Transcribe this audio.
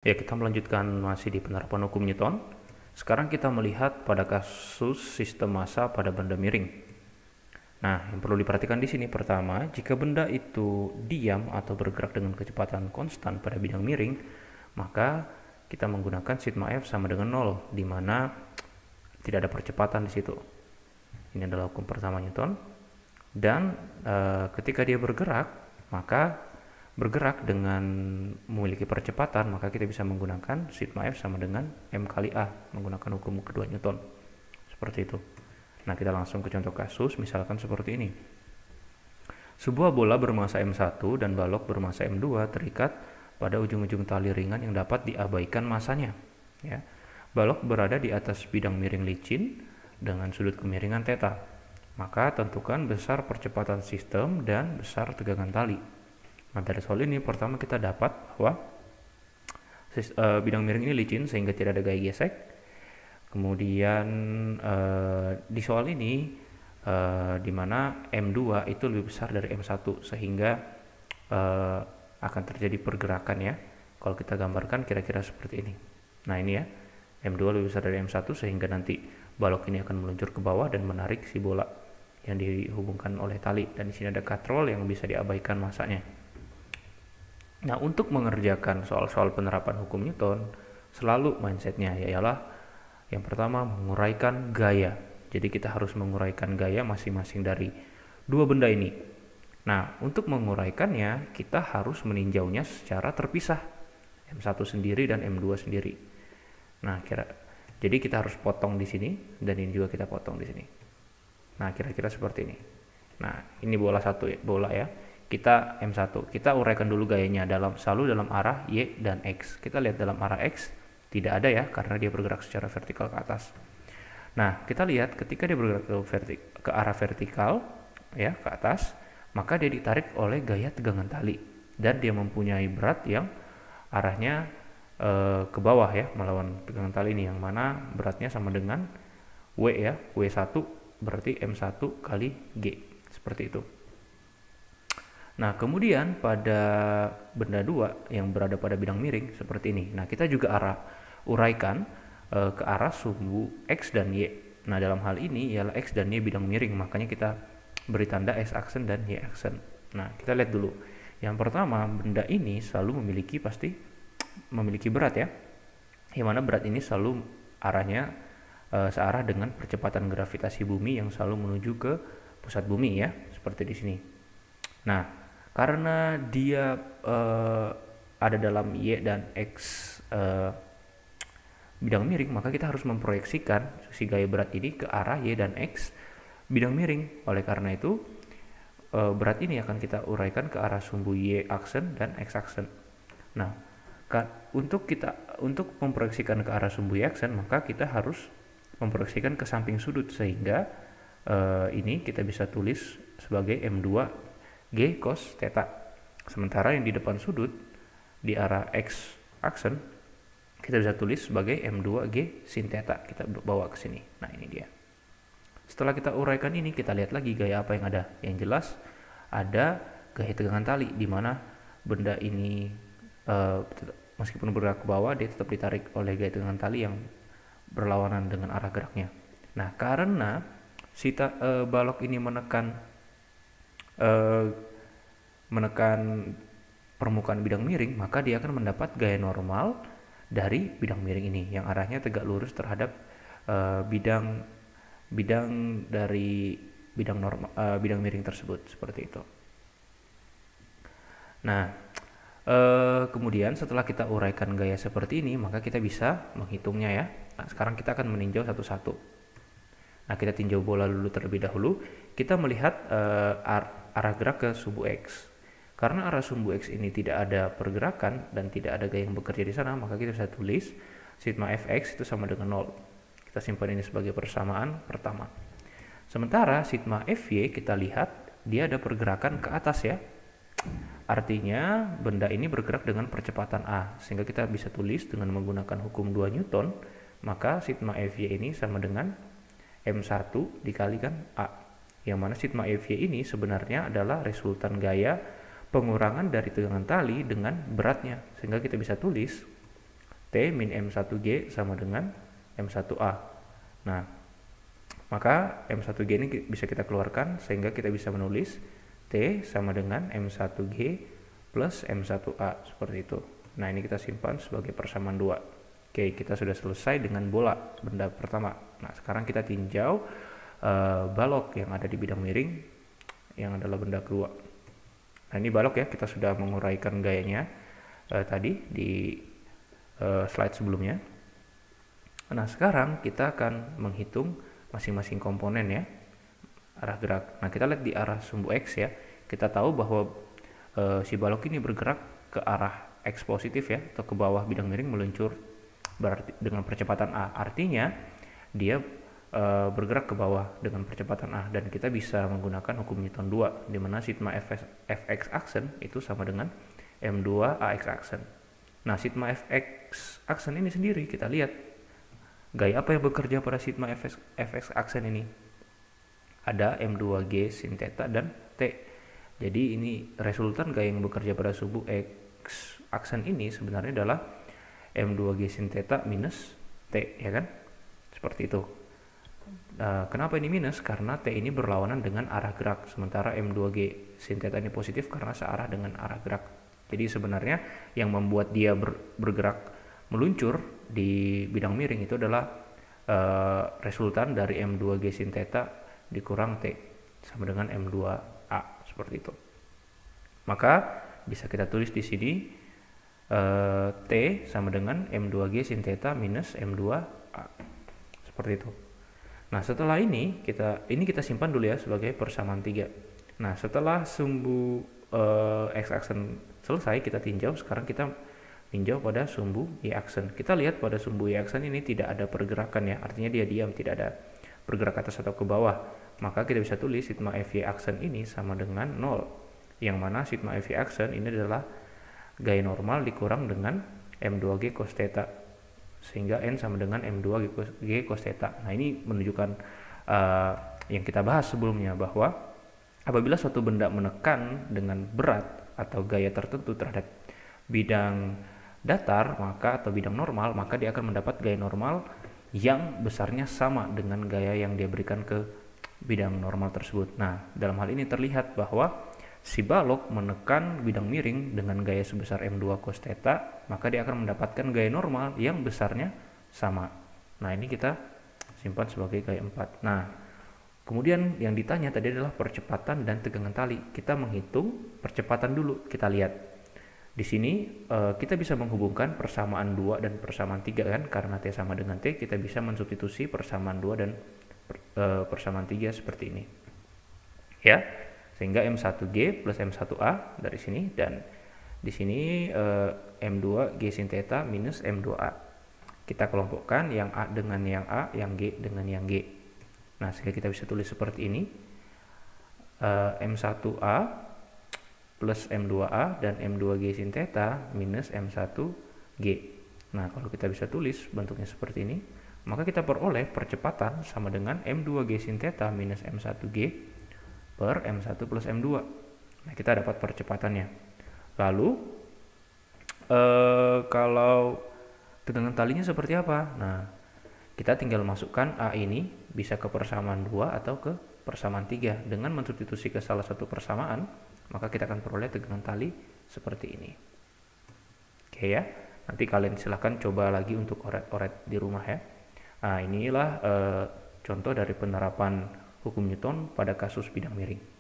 Ya, kita melanjutkan masih di penerapan hukum Newton. Sekarang kita melihat pada kasus sistem massa pada benda miring. Nah, yang perlu diperhatikan di sini pertama, jika benda itu diam atau bergerak dengan kecepatan konstan pada bidang miring, maka kita menggunakan sigma F sama dengan 0, di mana tidak ada percepatan di situ. Ini adalah hukum pertama Newton. Dan ketika dia bergerak, maka bergerak dengan memiliki percepatan, maka kita bisa menggunakan sigma F sama dengan M kali A, menggunakan hukum kedua Newton. Seperti itu. Nah, kita langsung ke contoh kasus, misalkan seperti ini. Sebuah bola bermassa M1 dan balok bermassa M2 terikat pada ujung-ujung tali ringan yang dapat diabaikan massanya. Ya. Balok berada di atas bidang miring licin dengan sudut kemiringan theta. Maka tentukan besar percepatan sistem dan besar tegangan tali. Nah, dari soal ini pertama kita dapat bahwa bidang miring ini licin sehingga tidak ada gaya gesek. Kemudian di soal ini di mana M2 itu lebih besar dari M1 sehingga akan terjadi pergerakan ya. Kalau kita gambarkan kira-kira seperti ini. Nah, ini ya. M2 lebih besar dari M1 sehingga nanti balok ini akan meluncur ke bawah dan menarik si bola yang dihubungkan oleh tali, dan di sini ada katrol yang bisa diabaikan massanya. Nah, untuk mengerjakan soal-soal penerapan hukum Newton, selalu mindsetnya ialah yang pertama menguraikan gaya. Jadi kita harus menguraikan gaya masing-masing dari dua benda ini. Nah, untuk menguraikannya kita harus meninjaunya secara terpisah, M1 sendiri dan M2 sendiri. Nah, jadi kita harus potong di sini dan ini juga kita potong di sini. Nah, kira-kira seperti ini. Nah, ini bola satu ya, bola ya. Kita M1, kita uraikan dulu gayanya selalu dalam arah Y dan X. Kita lihat dalam arah X tidak ada ya, karena dia bergerak secara vertikal ke atas. Nah, kita lihat ketika dia bergerak ke arah vertikal ya, ke atas, maka dia ditarik oleh gaya tegangan tali dan dia mempunyai berat yang arahnya ke bawah ya, melawan tegangan tali ini, yang mana beratnya sama dengan W ya, W1 berarti M1 kali G, seperti itu. Nah, kemudian pada benda 2 yang berada pada bidang miring seperti ini. Nah, kita juga uraikan ke arah sumbu X dan Y. Nah, dalam hal ini ialah X dan Y bidang miring, makanya kita beri tanda X aksen dan Y aksen. Nah, kita lihat dulu. Yang pertama, benda ini selalu memiliki berat ya. Yang mana berat ini selalu arahnya searah dengan percepatan gravitasi bumi yang selalu menuju ke pusat bumi ya, seperti di sini. Nah, karena dia ada dalam Y dan X bidang miring, maka kita harus memproyeksikan si gaya berat ini ke arah Y dan X bidang miring. Oleh karena itu, berat ini akan kita uraikan ke arah sumbu Y aksen dan X aksen. Nah, untuk memproyeksikan ke arah sumbu Y aksen, maka kita harus memproyeksikan ke samping sudut, sehingga ini kita bisa tulis sebagai M2 G cos theta. Sementara yang di depan sudut di arah X aksen kita bisa tulis sebagai M2 G sin theta. Kita bawa ke sini. Nah, ini dia. Setelah kita uraikan ini, kita lihat lagi gaya apa yang ada. Yang jelas ada gaya tegangan tali, di mana benda ini meskipun bergerak ke bawah, dia tetap ditarik oleh gaya tegangan tali yang berlawanan dengan arah geraknya. Nah, karena balok ini menekan permukaan bidang miring, maka dia akan mendapat gaya normal dari bidang miring ini yang arahnya tegak lurus terhadap bidang miring tersebut, seperti itu. Nah, kemudian setelah kita uraikan gaya seperti ini, maka kita bisa menghitungnya ya. Nah, sekarang kita akan meninjau satu-satu. Nah, kita tinjau bola dulu terlebih dahulu. Kita melihat arah gerak ke sumbu X. Karena arah sumbu X ini tidak ada pergerakan dan tidak ada gaya yang bekerja di sana, maka kita bisa tulis sigma Fx itu sama dengan 0. Kita simpan ini sebagai persamaan pertama. Sementara sigma Fy kita lihat dia ada pergerakan ke atas ya. Artinya benda ini bergerak dengan percepatan A, sehingga kita bisa tulis dengan menggunakan hukum 2 Newton, maka sigma Fy ini sama dengan M1 dikalikan A, yang mana sigma Fy ini sebenarnya adalah resultan gaya pengurangan dari tegangan tali dengan beratnya, sehingga kita bisa tulis T min M1G sama dengan M1A. Nah, maka M1G ini bisa kita keluarkan sehingga kita bisa menulis T sama dengan M1G plus M1A seperti itu. Nah, ini kita simpan sebagai persamaan 2. Oke, kita sudah selesai dengan bola, benda pertama. Nah, sekarang kita tinjau balok yang ada di bidang miring yang adalah benda kedua. Nah, ini balok ya, kita sudah menguraikan gayanya tadi di slide sebelumnya. Nah, sekarang kita akan menghitung masing-masing komponen ya, arah gerak. Nah, kita lihat di arah sumbu X ya, kita tahu bahwa si balok ini bergerak ke arah X positif ya, atau ke bawah bidang miring meluncur berarti dengan percepatan A. Artinya dia bergerak ke bawah dengan percepatan A, dan kita bisa menggunakan hukum Newton 2 di mana sigma fx aksen itu sama dengan M2 AX aksen. Nah, sigma fx aksen ini sendiri kita lihat gaya apa yang bekerja pada sigma fx aksen ini. Ada M2G sin theta dan T. Jadi ini resultan gaya yang bekerja pada sumbu X aksen ini sebenarnya adalah M2G sin theta minus T, ya kan? Seperti itu. Kenapa ini minus? Karena T ini berlawanan dengan arah gerak, sementara M2G sin theta ini positif karena searah dengan arah gerak. Jadi sebenarnya yang membuat dia bergerak meluncur di bidang miring itu adalah resultan dari M2G sin theta dikurang T sama dengan M2A, seperti itu. Maka bisa kita tulis di sini T sama dengan M2G sin theta minus M2A, seperti itu. Nah, setelah ini kita simpan dulu ya sebagai persamaan 3. Nah, setelah sumbu X aksen selesai kita tinjau, sekarang kita tinjau pada sumbu Y aksen. Kita lihat pada sumbu Y aksen ini tidak ada pergerakan ya, artinya dia diam, tidak ada bergerak ke atas atau ke bawah. Maka kita bisa tulis sigma FY aksen ini sama dengan 0, yang mana sigma FY aksen ini adalah gaya normal dikurang dengan M2G cos theta, sehingga N sama dengan M2G cos theta. Nah, ini menunjukkan yang kita bahas sebelumnya, bahwa apabila suatu benda menekan dengan berat atau gaya tertentu terhadap bidang datar atau bidang normal, maka dia akan mendapat gaya normal yang besarnya sama dengan gaya yang dia berikan ke bidang normal tersebut. Nah, dalam hal ini terlihat bahwa si balok menekan bidang miring dengan gaya sebesar M2 cos theta, maka dia akan mendapatkan gaya normal yang besarnya sama. Nah, ini kita simpan sebagai gaya 4. Nah, kemudian yang ditanya tadi adalah percepatan dan tegangan tali. Kita menghitung percepatan dulu. Kita lihat di sini kita bisa menghubungkan persamaan 2 dan persamaan 3 kan, karena T sama dengan T, kita bisa mensubstitusi persamaan 2 dan persamaan 3 seperti ini ya, sehingga M1G plus M1A dari sini, dan di sini M2G sin theta minus M2A. Kita kelompokkan yang A dengan yang A, yang G dengan yang G. Nah, sehingga kita bisa tulis seperti ini, M1A plus M2A dan M2G sin theta minus M1G. Nah, kalau kita bisa tulis bentuknya seperti ini, maka kita peroleh percepatan sama dengan M2G sin theta minus M1G per M1 plus M2. Nah, kita dapat percepatannya. Lalu kalau tegangan talinya seperti apa? Nah, kita tinggal masukkan A ini bisa ke persamaan 2 atau ke persamaan 3. Dengan mensubstitusi ke salah satu persamaan, maka kita akan peroleh tegangan tali seperti ini. Oke ya, nanti kalian silahkan coba lagi untuk oret-oret di rumah ya. Nah, inilah contoh dari penerapan hukum Newton pada kasus bidang miring.